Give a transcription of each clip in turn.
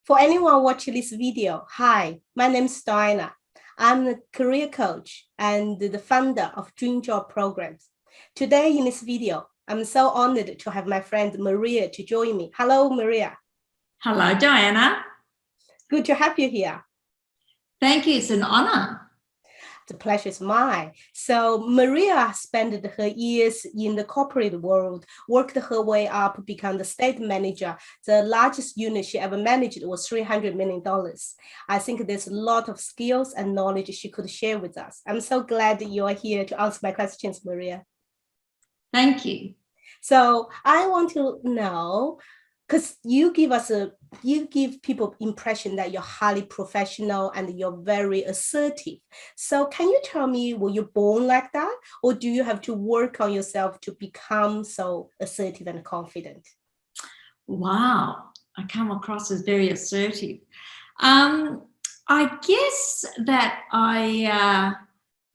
For anyone watching this video, hi, my name is Diana. I'm a career coach and the founder of Dream Job Programs. Today in this video, I'm so honored to have my friend Maria to join me. Hello, Maria. Hello, Diana. Good to have you here. Thank you. It's an honor. The pleasure is mine. So Maria spent her years in the corporate world, worked her way up, become the state manager. The largest unit she ever managed was $300 million. I think there's a lot of skills and knowledge she could share with us. I'm so glad that you are here to answer my questions, Maria. Thank you. So I want to know, because you give people impression that you're highly professional and you're very assertive. So can you tell me, were you born like that, or do you have to work on yourself to become so assertive and confident? Wow, I come across as very assertive. I guess that I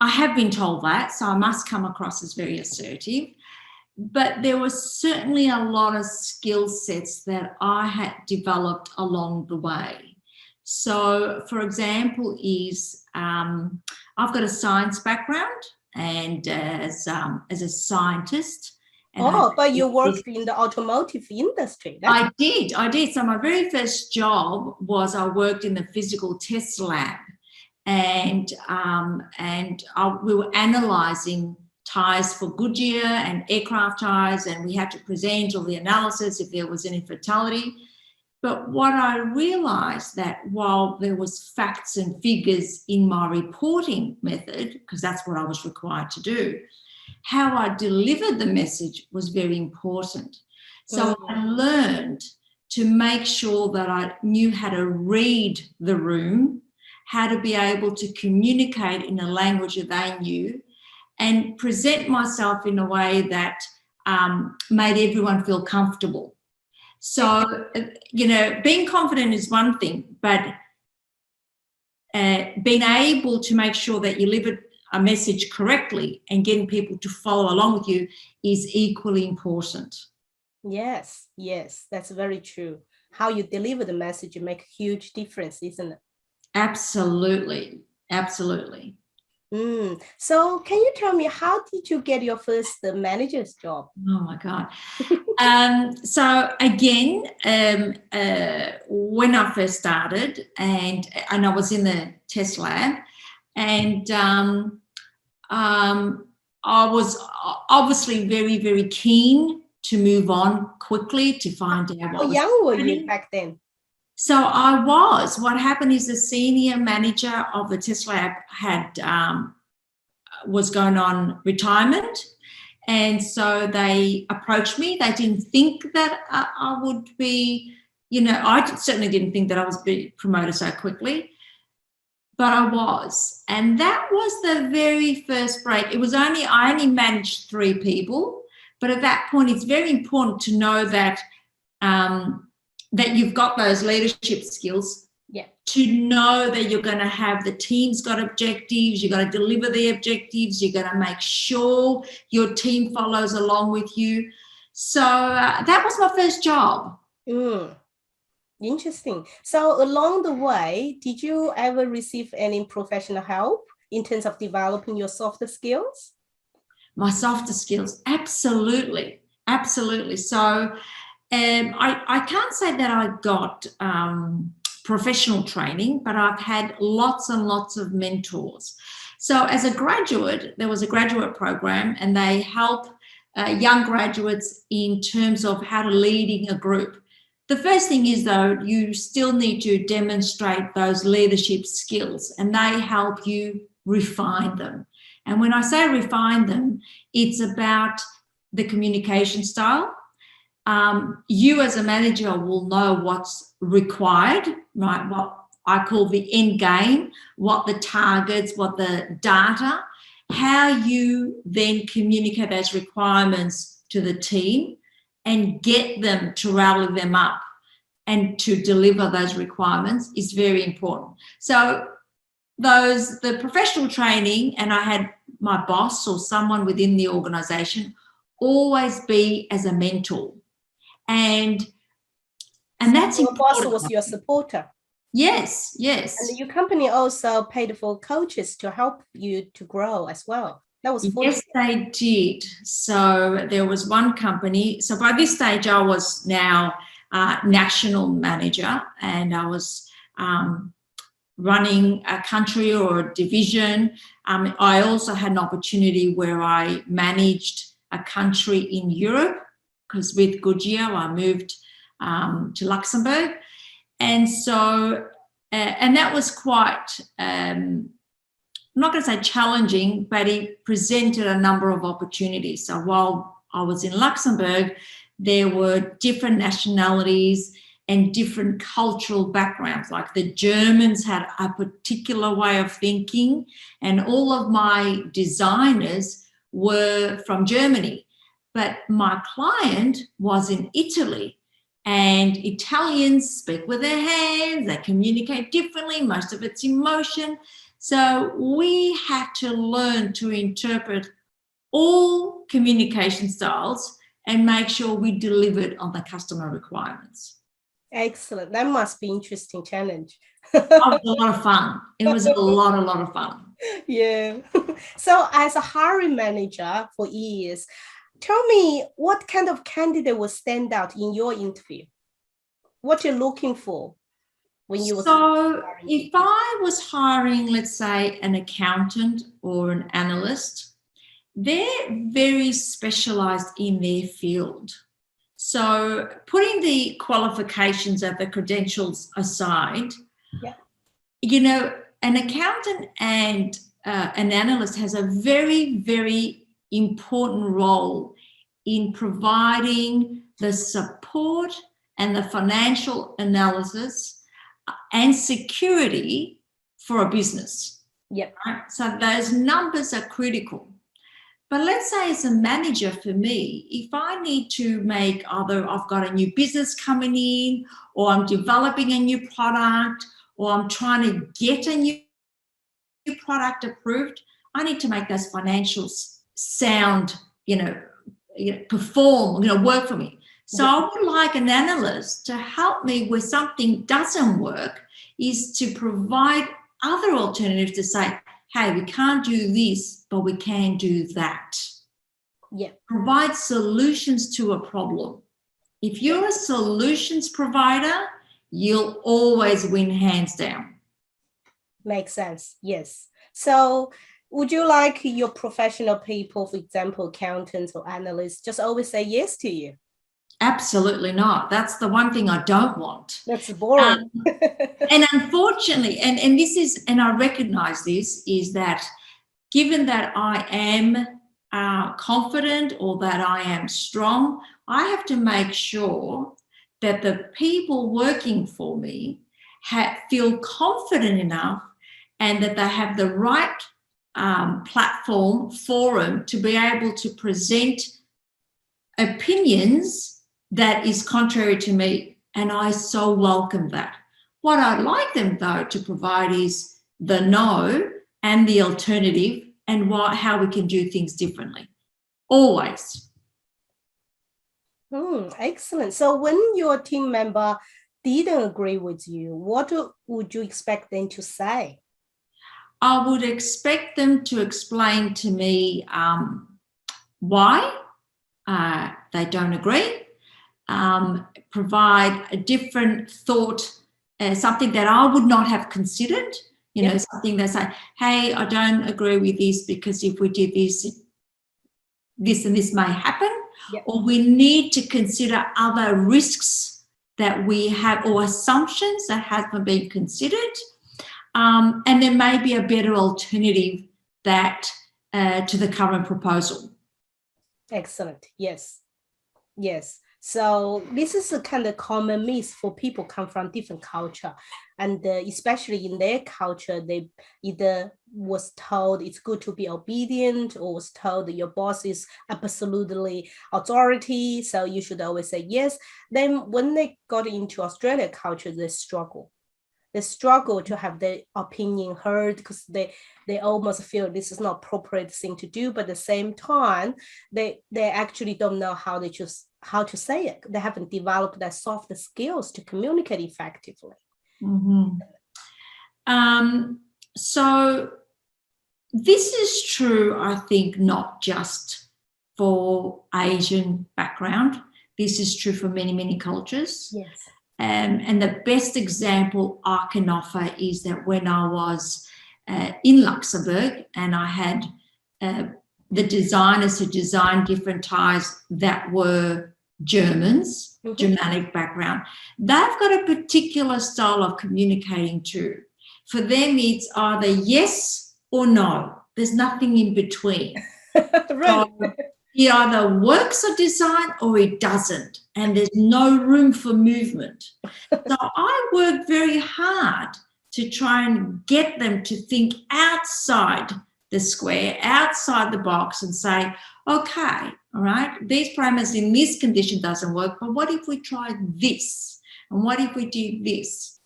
have been told that, so I must come across as very assertive. But there was certainly a lot of skill sets that I had developed along the way. So, for example, I've got a science background, and as a scientist. And but you worked in the automotive industry. I did. So my very first job was I worked in the physical test lab, and we were analysing tires for Goodyear and aircraft tires, and we had to present all the analysis if there was any fatality. But what I realised that while there was facts and figures in my reporting method, because that's what I was required to do, how I delivered the message was very important. So I learned to make sure that I knew how to read the room, how to be able to communicate in a language that they knew, and present myself in a way that made everyone feel comfortable. So, being confident is one thing, but being able to make sure that you deliver a message correctly and getting people to follow along with you is equally important. Yes, that's very true. How you deliver the message makes a huge difference, isn't it? Absolutely. So can you tell me, how did you get your first manager's job? Oh my God. So again, when I first started and I was in the test lab, and I was obviously very, very keen to move on quickly to find out what How young were you back then? So I was. What happened is the senior manager of the test lab was going on retirement, and so they approached me. They didn't think that I would be, I certainly didn't think that I was being promoted so quickly, but I was. And that was the very first break. I only managed 3 people, but at that point, it's very important to know that that you've got those leadership skills, to know that you're going to have the team's got objectives, you've got to deliver the objectives, you're going to make sure your team follows along with you. So that was my first job. Interesting. So along the way, did you ever receive any professional help in terms of developing your softer skills? My softer skills, absolutely. So I can't say that I got professional training, but I've had lots and lots of mentors. So as a graduate, there was a graduate program, and they help young graduates in terms of how to leading a group. The first thing is, though, you still need to demonstrate those leadership skills, and they help you refine them. And when I say refine them, it's about the communication style. You as a manager will know what's required, right? What I call the end game, what the targets, what the data, how you then communicate those requirements to the team and get them to rally them up and to deliver those requirements is very important. So the professional training, and I had my boss or someone within the organisation always be as a mentor. And And that's your boss important. was your supporter. Yes, And yes. your company also paid for coaches to help you to grow as well. That was Yes, they did. So there was one company. So by this stage, I was now national manager, and I was running a country or a division. I also had an opportunity where I managed a country in Europe, because with Goodyear, I moved to Luxembourg. And so, and that was quite, I'm not going to say challenging, but it presented a number of opportunities. So while I was in Luxembourg, there were different nationalities and different cultural backgrounds. Like the Germans had a particular way of thinking, and all of my designers were from Germany. But my client was in Italy, and Italians speak with their hands, they communicate differently, most of it's emotion. So we had to learn to interpret all communication styles and make sure we delivered on the customer requirements. Excellent. That must be interesting challenge. That was a lot of fun. It was a lot of fun. Yeah. So as a hiring manager for years, tell me what kind of candidate will stand out in your interview? What you're looking for when you So if I was hiring, let's say, an accountant or an analyst, they're very specialized in their field. So putting the qualifications of the credentials aside, yeah. You know, an accountant and an analyst has a very, very important role in providing the support and the financial analysis and security for a business. Yep. Right? So those numbers are critical. But let's say as a manager for me, if I need to make either I've got a new business coming in, or I'm developing a new product, or I'm trying to get a new product approved, I need to make those financials sound, perform, work for me. So I would like an analyst to help me where something doesn't work, is to provide other alternatives to say, hey, we can't do this, but we can do that. Yeah. Provide solutions to a problem. If you're a solutions provider, you'll always win hands down. Makes sense. Yes. So would you like your professional people, for example, accountants or analysts, just always say yes to you? Absolutely not. That's the one thing I don't want. That's boring. And unfortunately, and this is, and I recognize this, is that given that I am confident or that I am strong, I have to make sure that the people working for me feel confident enough and that they have the right platform, forum to be able to present opinions that is contrary to me. And I so welcome that. What I'd like them, though, to provide is the no and the alternative and how we can do things differently. Always. Excellent. So when your team member didn't agree with you, what would you expect them to say? I would expect them to explain to me why they don't agree, provide a different thought, something that I would not have considered, something they say, hey, I don't agree with this because if we did this, this and this may happen, or we need to consider other risks that we have or assumptions that haven't been considered. And there may be a better alternative that to the current proposal. Excellent. Yes. Yes. So this is a kind of common myth for people come from different culture, and especially in their culture, they either was told it's good to be obedient, or was told that your boss is absolutely authority, so you should always say yes. Then when they got into Australia culture, they struggle. They struggle to have their opinion heard because they almost feel this is not appropriate thing to do, but at the same time, they actually don't know how to say it. They haven't developed that soft skills to communicate effectively. Mm-hmm. So this is true, I think, not just for Asian background. This is true for many, many cultures. Yes. And the best example I can offer is that when I was in Luxembourg and I had the designers who designed different ties that were Germans, mm-hmm. Germanic background, they've got a particular style of communicating too. For them, it's either yes or no. There's nothing in between. Right. So it either works a design or it doesn't, and there's no room for movement. So I worked very hard to try and get them to think outside the square, outside the box, and say, okay, all right, these parameters in this condition doesn't work, but what if we tried this? And what if we do this?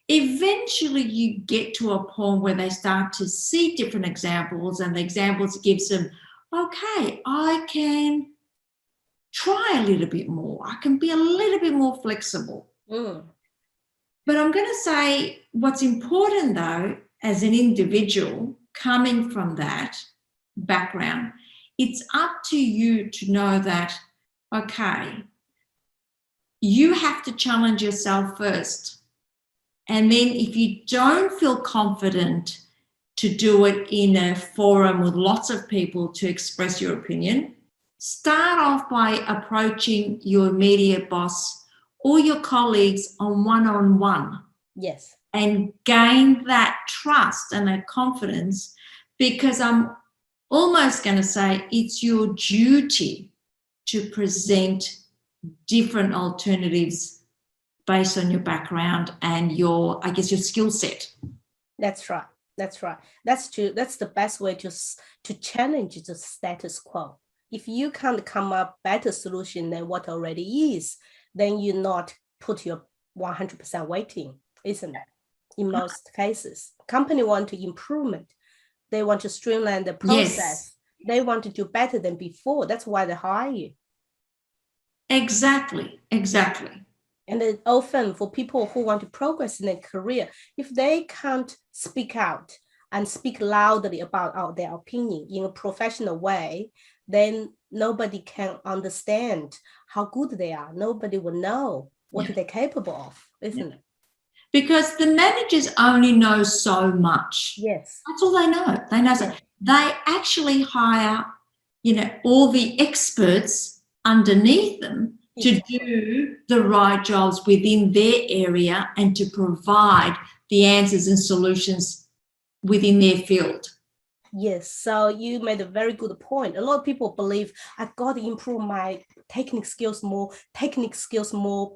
Eventually you get to a point where they start to see different examples, and the examples gives them, okay, I can try a little bit more. I can be a little bit more flexible. Mm. But I'm going to say what's important, though, as an individual coming from that background, it's up to you to know that, okay, you have to challenge yourself first. And then if you don't feel confident to do it in a forum with lots of people to express your opinion, start off by approaching your immediate boss or your colleagues on one-on-one. Yes. And gain that trust and that confidence, because I'm almost going to say it's your duty to present different alternatives based on your background and your skill set. That's right. That's right. That's true. That's the best way to challenge the status quo. If you can't come up better solution than what already is, then you not put your 100% weight in, isn't it? In most cases, company want to improvement. They want to streamline the process. Yes. They want to do better than before. That's why they hire you. Exactly. And then often for people who want to progress in their career, if they can't speak out and speak loudly about their opinion in a professional way, then nobody can understand how good they are. Nobody will know what they're capable of, isn't it? Because the managers only know so much. Yes. That's all they know. They know. Yes. They actually hire, all the experts underneath them to do the right jobs within their area and to provide the answers and solutions within their field. Yes, so you made a very good point. A lot of people believe I've got to improve my technical skills more,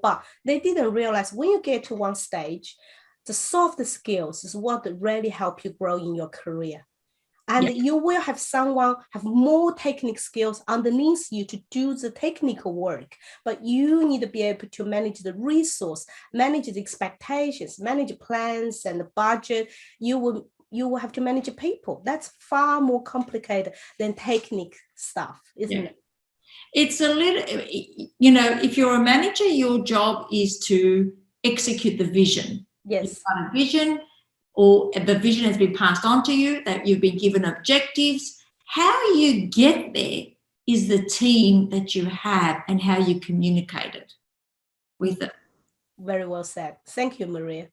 but they didn't realize when you get to one stage, the soft skills is what really help you grow in your career. And you will have someone have more technical skills underneath you to do the technical work, but you need to be able to manage the resource, manage the expectations, manage plans and the budget. You will have to manage people. That's far more complicated than technical stuff, isn't it? It's a little, if you're a manager, your job is to execute the vision. Yes. You've got a vision, or the vision has been passed on to you, that you've been given objectives. How you get there is the team that you have and how you communicate it with them. Very well said. Thank you, Maria.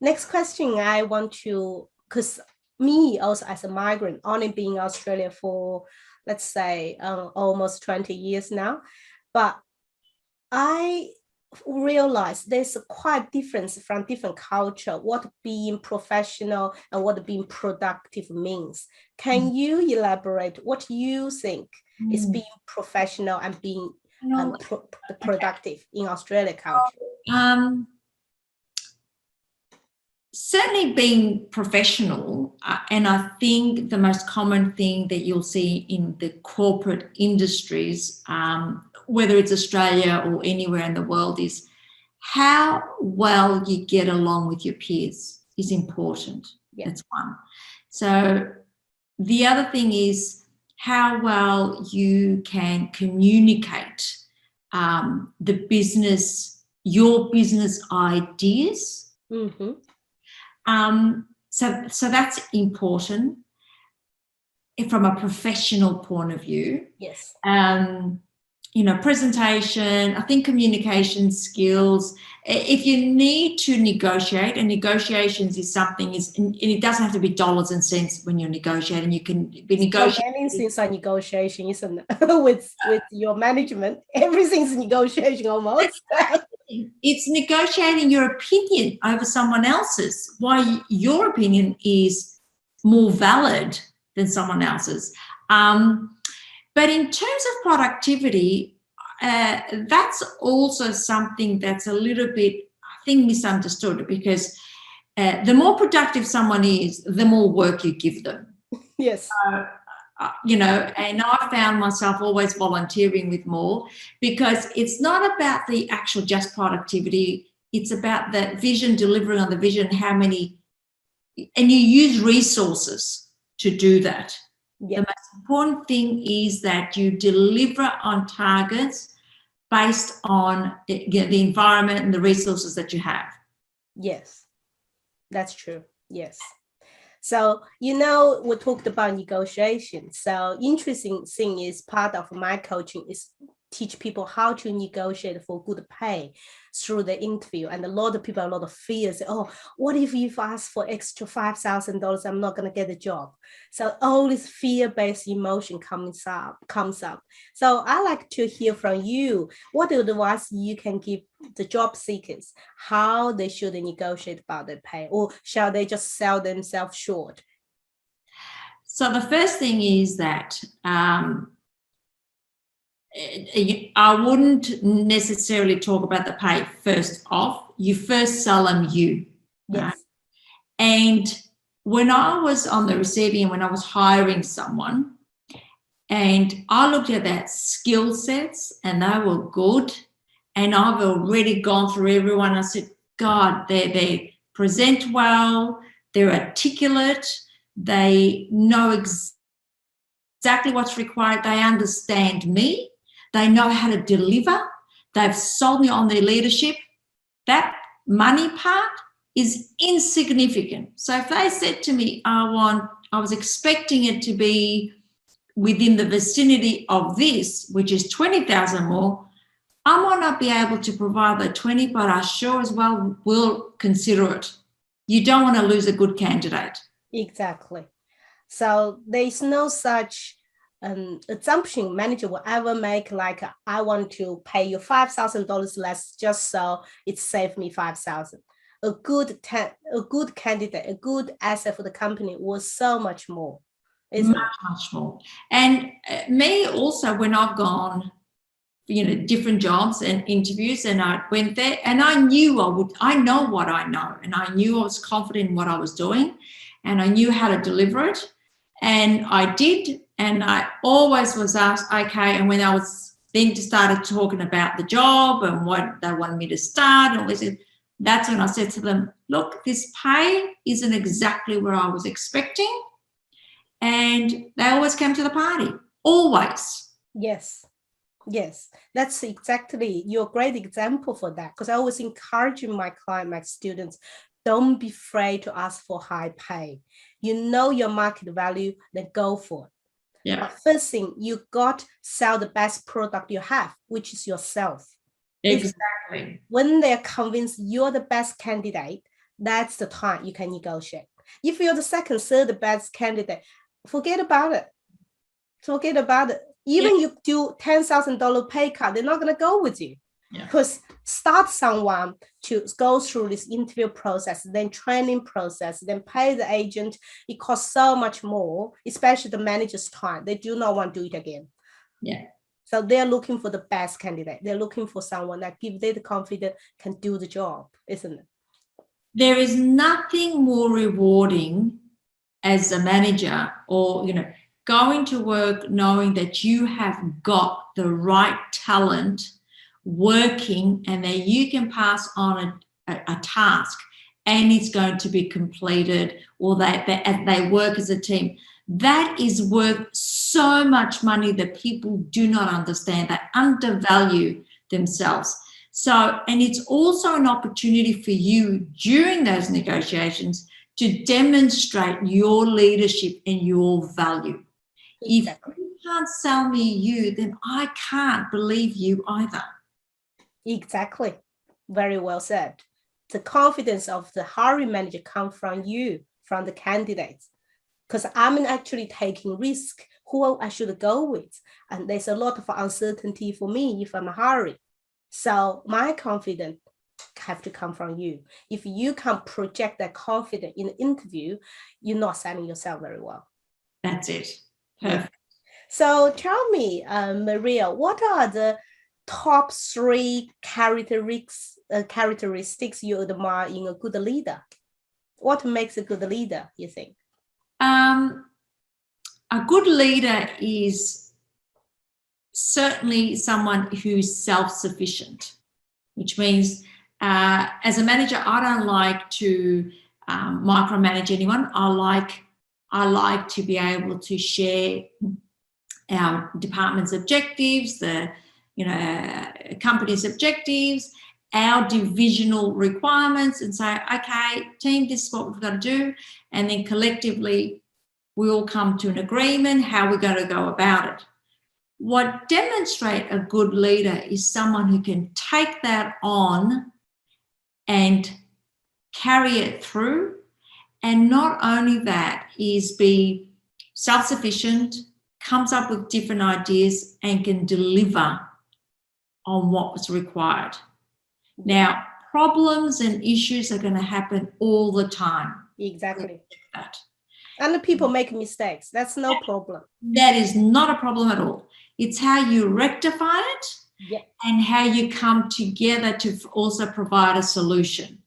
Next question I want to, because me also as a migrant, only being in Australia for, let's say, almost 20 years now, but I realized there's a quite difference from different culture, what being professional and what being productive means. Can you elaborate what you think is being professional and being productive in Australia culture? Certainly being professional, and I think the most common thing that you'll see in the corporate industries, whether it's Australia or anywhere in the world, is how well you get along with your peers is important. Yeah. That's one. So the other thing is how well you can communicate your business ideas. Mm-hmm. So that's important from a professional point of view. Yes. Presentation, I think communication skills. If you need to negotiate, and negotiations is something, and it doesn't have to be dollars and cents when you're negotiating. You can be negotiating. So many things are negotiation, isn't it? with your management, everything's negotiation almost. It's negotiating your opinion over someone else's, why your opinion is more valid than someone else's. But in terms of productivity, that's also something that's a little bit, I think, misunderstood, because the more productive someone is, the more work you give them. Yes. And I found myself always volunteering with more, because it's not about the actual just productivity. It's about the vision, delivering on the vision, and you use resources to do that. Yeah. The most important thing is that you deliver on targets based on the environment and the resources that you have. Yes, that's true. Yes. So, we talked about negotiation. So interesting thing is, part of my coaching is teach people how to negotiate for good pay through the interview. And a lot of people, a lot of fears. Oh, what if you ask for extra $5,000? I'm not going to get a job. So all this fear-based emotion comes up. So I like to hear from you. What advice you can give the job seekers, how they should negotiate about their pay, or shall they just sell themselves short? So the first thing is that I wouldn't necessarily talk about the pay first off. You first sell them you. Yes. Right? And when I was on the receiving end, when I was hiring someone, and I looked at their skill sets and they were good, and I've already gone through everyone. I said, God, they present well, they're articulate, they know exactly what's required, they understand me, they know how to deliver, they've sold me on their leadership. That money part is insignificant. So if they said to me, I was expecting it to be within the vicinity of this, which is 20,000 more, I might not be able to provide the 20, but I sure as well will consider it. You don't want to lose a good candidate. Exactly. So there's no such assumption manager will ever make, like, I want to pay you $5,000 less just so it saved me $5,000. A good candidate, a good asset for the company was so much more. Much more. And me also, when I've gone, different jobs and interviews, and I went there and I knew I know what I know, and I knew I was confident in what I was doing, and I knew how to deliver it, and I did. And I always was asked, okay, and when I was then started talking about the job and what they wanted me to start, and all this, that's when I said to them, look, this pay isn't exactly where I was expecting. And they always came to the party, always. Yes. That's exactly, you're a great example for that, because I always encourage my students, don't be afraid to ask for high pay. You know your market value, then go for it. Yeah. But first thing, you got to sell the best product you have, which is yourself. Exactly. When they're convinced you're the best candidate, that's the time you can negotiate. If you're the second, third best candidate, forget about it. Even you do $10,000 pay cut, they're not going to go with you. Because start someone to go through this interview process, then training process, then pay the agent. It costs so much more, especially the manager's time. They do not want to do it again. Yeah. So they're looking for the best candidate. They're looking for someone that gives them the confidence, can do the job, isn't it? There is nothing more rewarding as a manager, or, going to work knowing that you have got the right talent working, and that you can pass on a task and it's going to be completed, or they work as a team. That is worth so much money that people do not understand. They undervalue themselves. So, and it's also an opportunity for you during those negotiations to demonstrate your leadership and your value. Exactly. If you can't sell me you, then I can't believe you either. Exactly. Very well said. The confidence of the hiring manager comes from you, from the candidates, because I'm actually taking risk who I should go with. And there's a lot of uncertainty for me if I'm hiring. So my confidence have to come from you. If you can't project that confidence in the interview, you're not selling yourself very well. That's it. Perfect. Yeah. So tell me, Maria, what are the top 3 characteristics you admire in a good leader? What makes a good leader, you think? A good leader is certainly someone who's self-sufficient, which means as a manager, I don't like to micromanage anyone. I like to be able to share our department's objectives, the company's objectives, our divisional requirements, and say, okay, team, this is what we've got to do, and then collectively we all come to an agreement how we're going to go about it. What demonstrates a good leader is someone who can take that on and carry it through, and not only that, is be self-sufficient, comes up with different ideas and can deliver on what was required. Now, problems and issues are going to happen all the time. Exactly. And the people make mistakes. That's no problem. That is not a problem at all. It's how you rectify it, yeah, and how you come together to also provide a solution.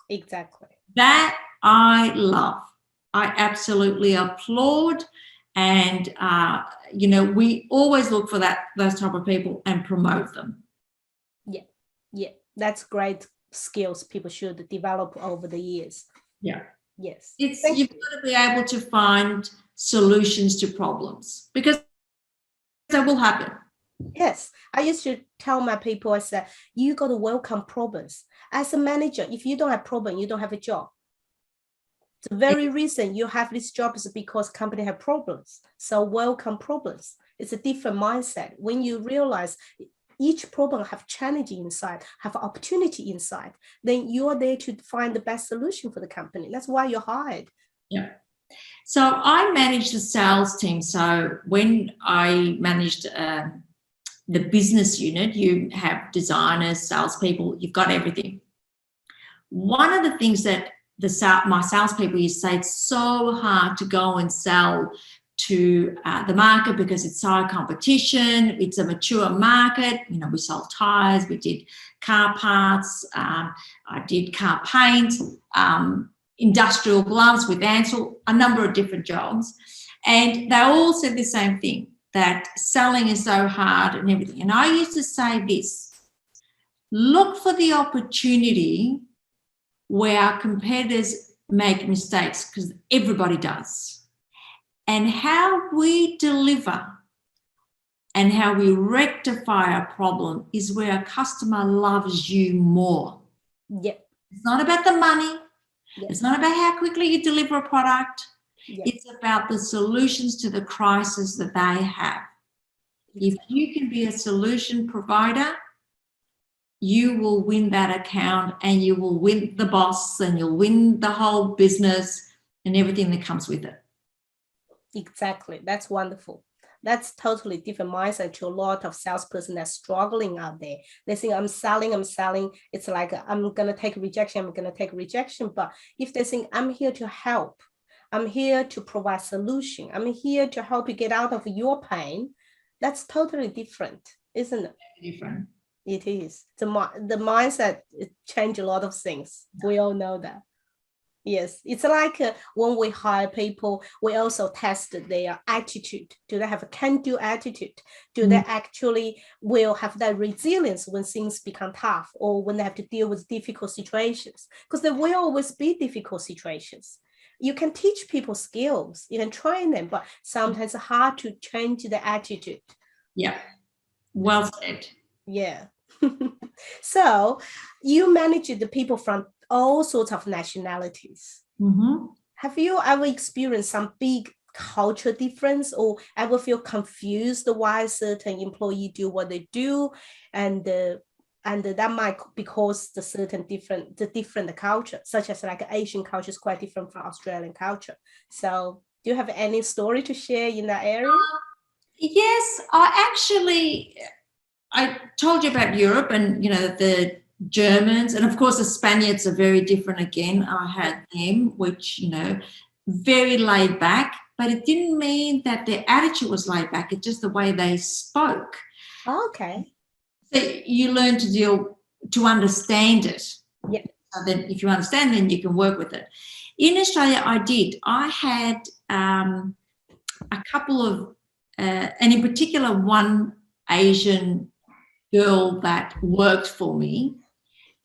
Exactly. That I love. I absolutely applaud. And, we always look for those type of people and promote them. Yeah. That's great skills people should develop over the years. Yeah. Yes. You've got to be able to find solutions to problems, because that will happen. Yes. I used to tell my people, I said, you got to welcome problems. As a manager, if you don't have problem, you don't have a job. The very reason you have this job is because company have problems. So welcome problems. It's a different mindset. When you realize each problem have challenge inside, have opportunity inside, then you are there to find the best solution for the company. That's why you're hired. Yeah. So I managed the sales team. So when I managed the business unit, you have designers, salespeople, you've got everything. One of the things that my salespeople used to say, it's so hard to go and sell to the market because it's so competition. It's a mature market. We sold tires, we did car parts, I did car paint, industrial gloves with Ansel, a number of different jobs. And they all said the same thing, that selling is so hard and everything. And I used to say this: look for the opportunity where our competitors make mistakes, because everybody does. And how we deliver and how we rectify a problem is where a customer loves you more. Yeah. It's not about the money. Yeah. It's not about how quickly you deliver a product. Yeah. It's about the solutions to the crisis that they have. Exactly. If you can be a solution provider, you will win that account, and you will win the boss, and you'll win the whole business and everything that comes with it. Exactly. That's wonderful. That's totally different mindset to a lot of salesperson that's struggling out there. They think I'm selling. It's like, I'm going to take rejection. But if they think I'm here to help, I'm here to provide solution, I'm here to help you get out of your pain, that's totally different, isn't it? Different. It is. The mindset, it changed a lot of things. We all know that. Yes, it's like when we hire people, we also test their attitude. Do they have a can-do attitude? Do they actually will have that resilience when things become tough or when they have to deal with difficult situations? Because there will always be difficult situations. You can teach people skills, you can train them, but sometimes it's hard to change the attitude. Yeah, well said. Yeah. So you manage the people from all sorts of nationalities. Have you ever experienced some big culture difference or ever feel confused why certain employee do what they do, and that might because the different culture, such as like Asian culture is quite different from Australian culture. So do you have any story to share in that area? Yes, I told you about Europe and, the Germans, and of course the Spaniards are very different again. I had them, which, very laid back, but it didn't mean that their attitude was laid back. It's just the way they spoke. Okay. So you learn to understand it. Yeah. So that if you understand, then you can work with it. In Australia, I did. I had a couple of, and in particular, one Asian girl that worked for me,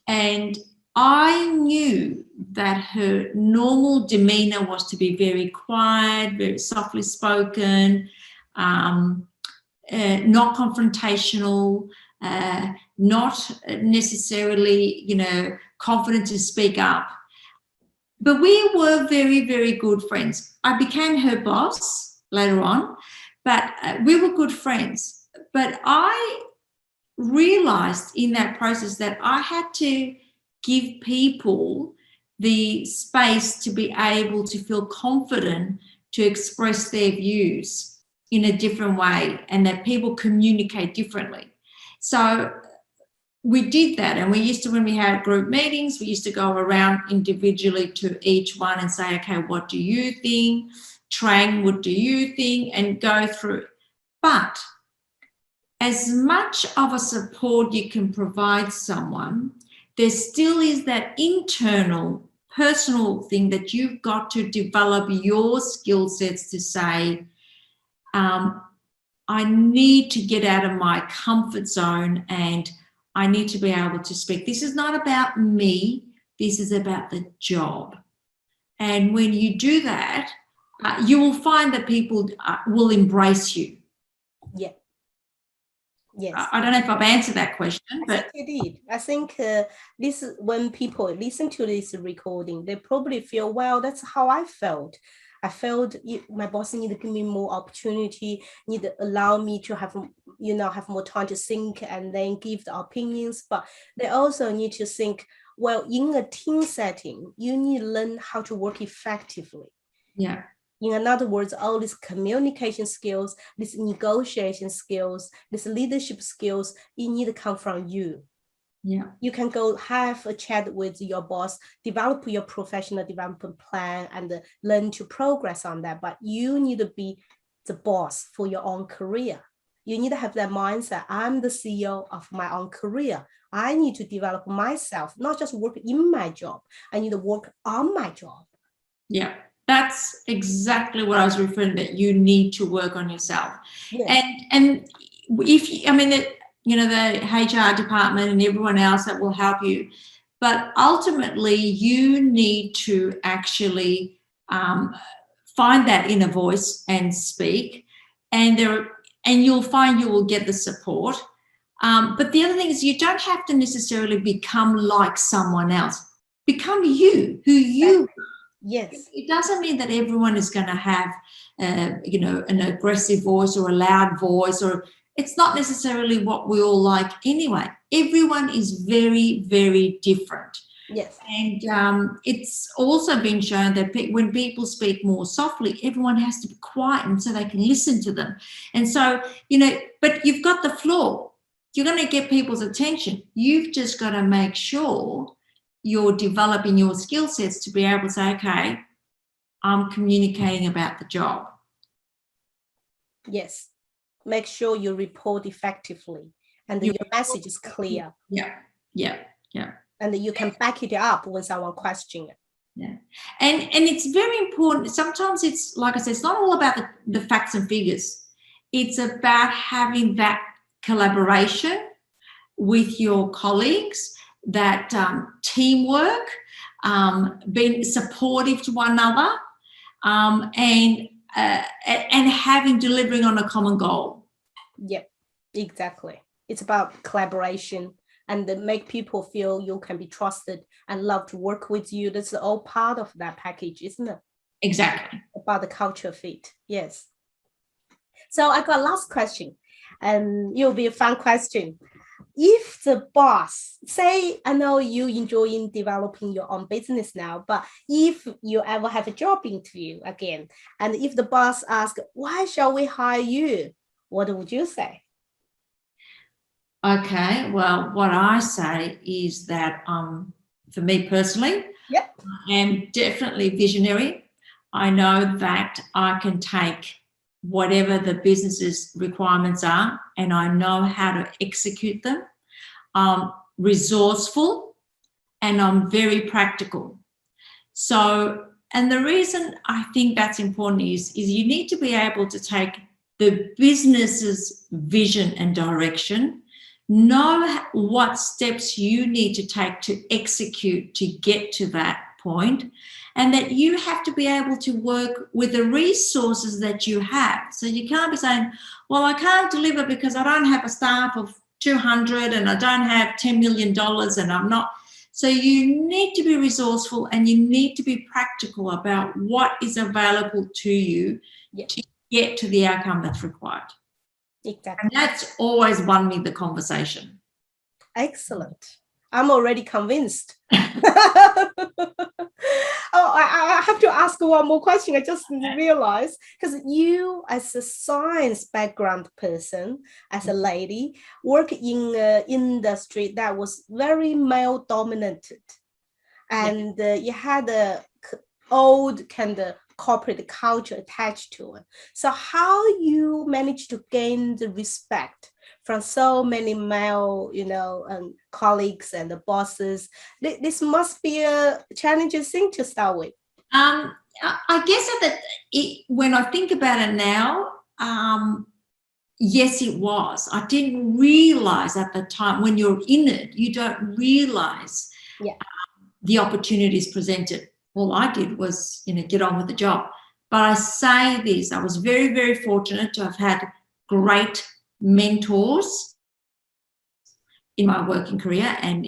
and I knew that her normal demeanor was to be very quiet, very softly spoken, not confrontational, not necessarily, confident to speak up. But we were very, very good friends. I became her boss later on, but we were good friends. But I realized in that process that I had to give people the space to be able to feel confident to express their views in a different way, and that people communicate differently. So we did that, and we used to, when we had group meetings, we used to go around individually to each one and say, okay, what do you think? Trang, what do you think? And go through. But as much of a support you can provide someone, there still is that internal personal thing that you've got to develop your skill sets to say, I need to get out of my comfort zone and I need to be able to speak. This is not about me. This is about the job. And when you do that, you will find that people will embrace you. Yeah. Yes. I don't know if I've answered that question, but I think you did. I think this when people listen to this recording, they probably feel, well, that's how I felt. I felt my boss need to give me more opportunity, need to allow me to have, have more time to think and then give the opinions. But they also need to think, well, in a team setting, you need to learn how to work effectively. Yeah. In other words, all these communication skills, these negotiation skills, these leadership skills, you need to come from you. Yeah. You can go have a chat with your boss, develop your professional development plan, and learn to progress on that. But you need to be the boss for your own career. You need to have that mindset. I'm the CEO of my own career. I need to develop myself, not just work in my job. I need to work on my job. Yeah. That's exactly what I was referring to, that you need to work on yourself. Yes. And if the HR department and everyone else that will help you, but ultimately you need to actually find that inner voice and speak, and you'll find you will get the support. But the other thing is, you don't have to necessarily become like someone else. Become you, who you are. Yes. It doesn't mean that everyone is going to have, an aggressive voice or a loud voice, or it's not necessarily what we all like anyway. Everyone is very, very different. Yes. And it's also been shown that when people speak more softly, everyone has to be quiet and so they can listen to them. And so, but you've got the floor. You're going to get people's attention. You've just got to make sure you're developing your skill sets to be able to say, okay, I'm communicating about the job. Yes. Make sure you report effectively and your message is clear. Yeah. And you can back it up when someone questions it. Yeah. And it's very important. Sometimes it's, like I said, it's not all about the facts and figures. It's about having that collaboration with your colleagues, that teamwork, being supportive to one another, and delivering on a common goal. Yep, exactly. It's about collaboration and make people feel you can be trusted and love to work with you. That's all part of that package, isn't it? Exactly. About the culture fit. Yes. So I got last question, and it'll be a fun question. If the boss, say, I know you enjoying developing your own business now, but if you ever have a job interview again, and if the boss asks, why shall we hire you? What would you say? Okay, well, what I say is that for me personally, Yep. I am definitely visionary. I know that I can take whatever the business's requirements are, and I know how to execute them. I'm resourceful, and I'm very practical. So, and the reason I think that's important is you need to be able to take the business's vision and direction, know what steps you need to take to execute to get to that point, and that you have to be able to work with the resources that you have. So you can't be saying, well, I can't deliver because I don't have a staff of 200 and I don't have $10 million and I'm not. So you need to be resourceful, and you need to be practical about what is available to you to get to the outcome that's required. Exactly. And that's always won me the conversation. Excellent. I'm already convinced. I have to ask one more question. I just realized, because you, as a science background person, as a lady, work in an industry that was very male dominated, and you had a old kind of corporate culture attached to it. So how you manage to gain the respect from so many male, colleagues and the bosses? This must be a challenging thing to start with. I guess when I think about it now, yes, it was. I didn't realize at the time, when you're in it, you don't realize the opportunities presented. All I did was, get on with the job. But I say this, I was very, very fortunate to have had great mentors in my working career, and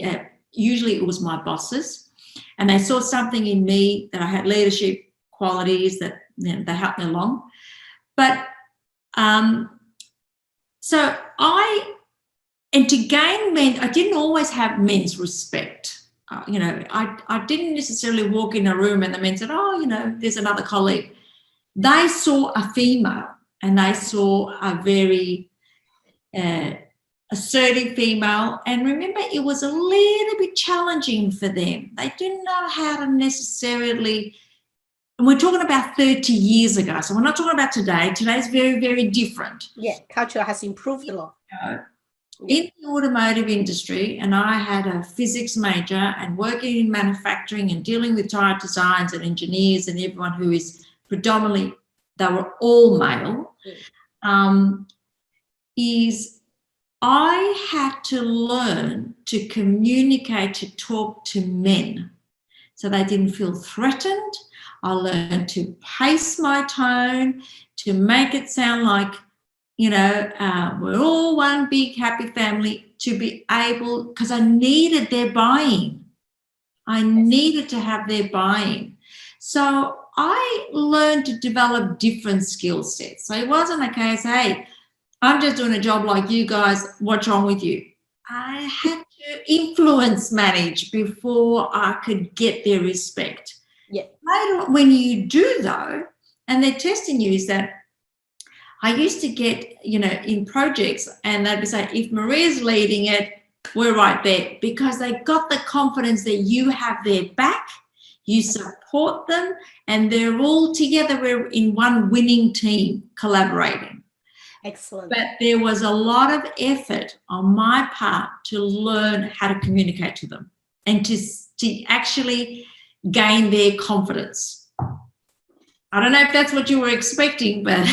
usually it was my bosses, and they saw something in me that I had leadership qualities that they helped me along. But to gain men, I didn't always have men's respect. I didn't necessarily walk in a room and the men said, oh, there's another colleague. They saw a female, and they saw a very assertive female. And remember, it was a little bit challenging for them. They didn't know how to necessarily, and we're talking about 30 years ago, so we're not talking about today. Today's very, very different. Yeah, culture has improved a lot. In the automotive industry, and I had a physics major and working in manufacturing and dealing with tire designs and engineers and everyone who is predominantly, they were all male, is I had to learn to communicate, to talk to men so they didn't feel threatened. I learned to pace my tone, to make it sound like, we're all one big happy family, to be able, because I needed their buy-in. I needed to have their buy-in. So I learned to develop different skill sets. So it wasn't a case, hey, I'm just doing a job like you guys, what's wrong with you? I had to influence manage before I could get their respect. Yeah. Later, when you do though, and they're testing you, is that I used to get, in projects, and they'd be saying, if Maria's leading it, we're right there, because they got the confidence that you have their back, you support them, and they're all together. We're in one winning team collaborating. Excellent. But there was a lot of effort on my part to learn how to communicate to them, and to actually gain their confidence. I don't know if that's what you were expecting, but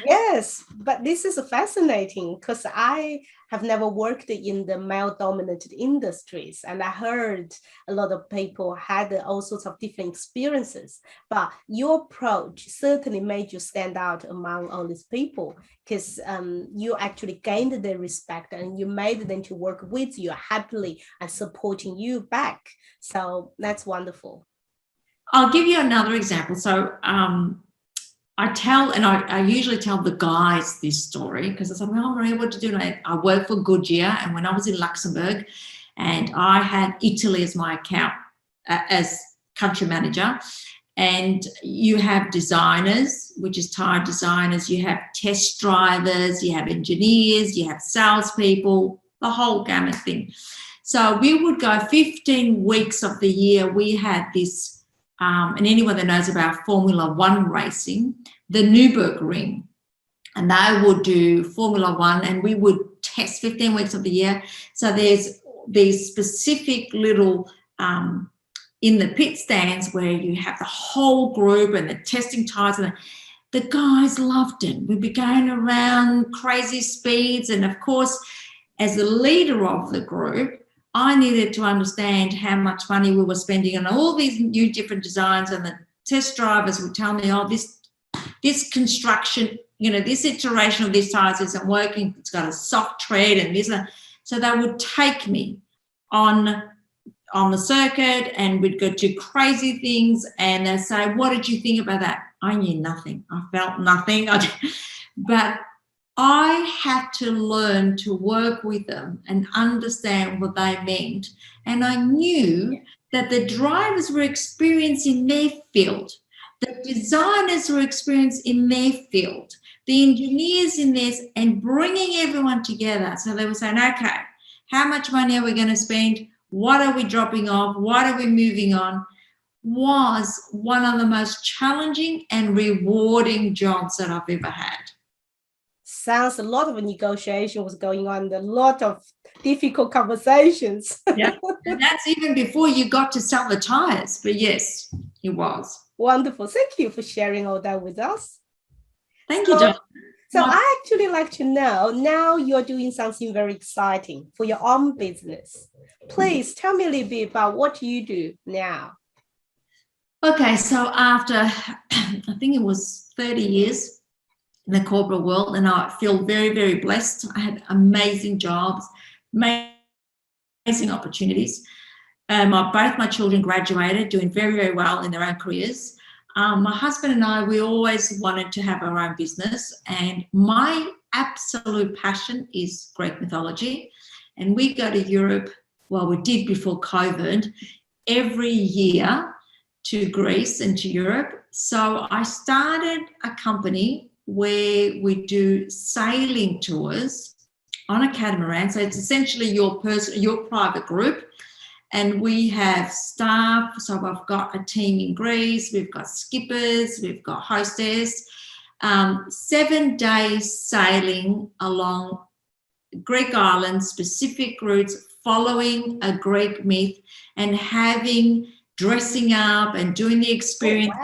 Yes, but this is fascinating because I have never worked in the male-dominated industries, and I heard a lot of people had all sorts of different experiences. But your approach certainly made you stand out among all these people because you actually gained their respect and you made them to work with you happily and supporting you back. So that's wonderful. I'll give you another example. So I usually tell the guys this story because I said, well, Maria, what do you do? And I work for Goodyear, and when I was in Luxembourg and I had Italy as my account, as country manager, and you have designers, which is tire designers, you have test drivers, you have engineers, you have salespeople, the whole gamut thing. So we would go 15 weeks of the year. We had this, and anyone that knows about Formula One racing, the Nürburgring, and they would do Formula One, and we would test 15 weeks of the year. So there's these specific little in the pit stands where you have the whole group and they're testing tires, and the guys loved it. We'd be going around crazy speeds, and of course, as the leader of the group, I needed to understand how much money we were spending on all these new different designs, and the test drivers would tell me, oh, this construction, this iteration of these tires isn't working. It's got a soft tread and this. So they would take me on the circuit, and we'd go do crazy things, and they'd say, what did you think about that? I knew nothing. I felt nothing. But I had to learn to work with them and understand what they meant. And I knew that the drivers were experienced in their field, the designers were experienced in their field, the engineers in theirs, and bringing everyone together. So they were saying, okay, how much money are we going to spend? What are we dropping off? What are we moving on? Was one of the most challenging and rewarding jobs that I've ever had. Sounds a lot of negotiation was going on, a lot of difficult conversations. Yeah, and that's even before you got to sell the tires. But yes, it was. Wonderful. Thank you for sharing all that with us. Thank you, John. So I actually like to know, now you're doing something very exciting for your own business. Please tell me a little bit about what you do now. Okay, so after, I think it was 30 years in the corporate world, and I feel very, very blessed. I had amazing jobs, amazing opportunities. Both my children graduated, doing very, very well in their own careers. My husband and I, we always wanted to have our own business, and my absolute passion is Greek mythology. And we go to Europe, well, we did before COVID, every year to Greece and to Europe. So I started a company where we do sailing tours on a catamaran. So it's essentially your private group. And we have staff. So I've got a team in Greece. We've got skippers. We've got hostess. 7 days sailing along Greek islands, specific routes, following a Greek myth, and dressing up and doing the experience,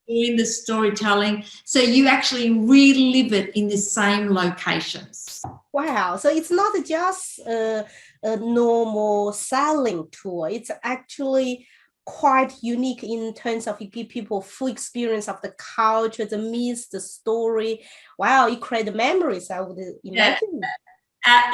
doing the storytelling. So you actually relive it in the same locations. Wow. So it's not just a normal sailing tour. It's actually quite unique in terms of you give people full experience of the culture, the myths, the story. Wow, you create the memories, I would imagine. Yeah.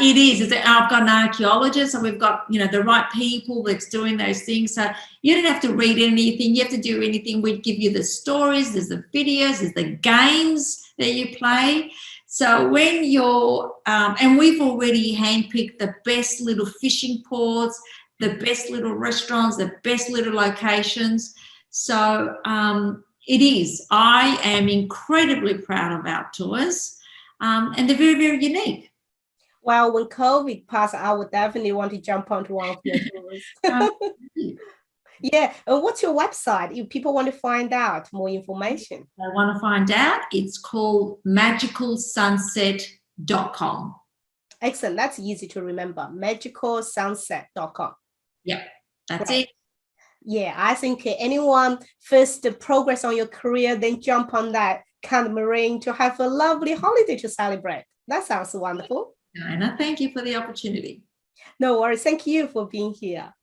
It is. I've got an archaeologist, and we've got, the right people that's doing those things. So you don't have to read anything. You have to do anything. We'd give you the stories, there's the videos, there's the games that you play. So when you're, and we've already handpicked the best little fishing ports, the best little restaurants, the best little locations. So it is. I am incredibly proud of our tours, and they're very, very unique. Well, when COVID passed, I would definitely want to jump onto one of your tours. Yeah. And what's your website if people want to find out more information? They want to find out, it's called magicalsunset.com. Excellent. That's easy to remember. magicalsunset.com. Yeah, that's it. Yeah, I think anyone first progress on your career, then jump on that catamaran to have a lovely holiday to celebrate. That sounds wonderful. Diana, thank you for the opportunity. No worries. Thank you for being here.